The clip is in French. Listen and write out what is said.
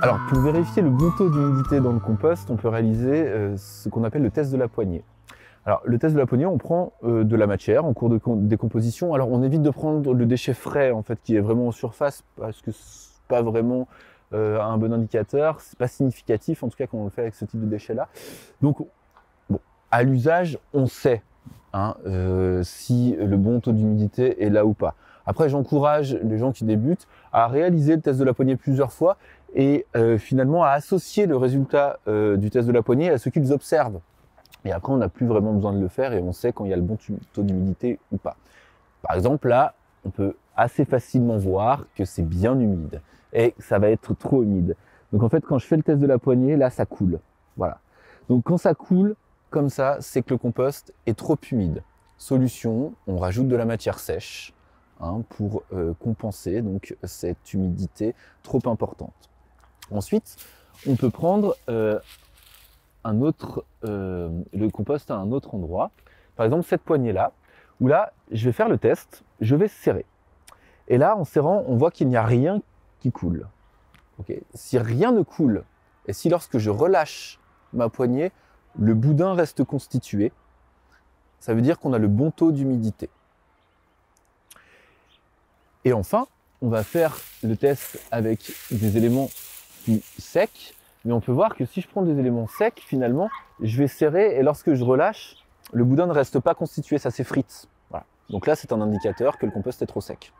Alors, pour vérifier le bon taux d'humidité dans le compost, on peut réaliser ce qu'on appelle le test de la poignée. Alors, le test de la poignée, on prend de la matière en cours de décomposition. Alors, on évite de prendre le déchet frais, en fait, qui est vraiment en surface, parce que c'est pas vraiment un bon indicateur. C'est pas significatif, en tout cas, quand on le fait avec ce type de déchet-là. Donc, bon, à l'usage, on sait si le bon taux d'humidité est là ou pas. Après, j'encourage les gens qui débutent à réaliser le test de la poignée plusieurs fois et finalement à associer le résultat du test de la poignée à ce qu'ils observent. Et après, on n'a plus vraiment besoin de le faire et on sait quand il y a le bon taux d'humidité ou pas. Par exemple, là, on peut assez facilement voir que c'est bien humide et ça va être trop humide. Donc en fait, quand je fais le test de la poignée, là, ça coule. Voilà. Donc quand ça coule comme ça, c'est que le compost est trop humide. Solution, on rajoute de la matière sèche pour compenser donc cette humidité trop importante. Ensuite, on peut prendre le compost à un autre endroit. Par exemple, cette poignée-là, où là, je vais faire le test, je vais serrer. Et là, en serrant, on voit qu'il n'y a rien qui coule. Okay. Si rien ne coule, et si lorsque je relâche ma poignée, le boudin reste constitué, ça veut dire qu'on a le bon taux d'humidité. Et enfin, on va faire le test avec des éléments plus secs, mais on peut voir que si je prends des éléments secs, finalement, je vais serrer et lorsque je relâche, le boudin ne reste pas constitué, ça s'effrite. Voilà. Donc là, c'est un indicateur que le compost est trop sec.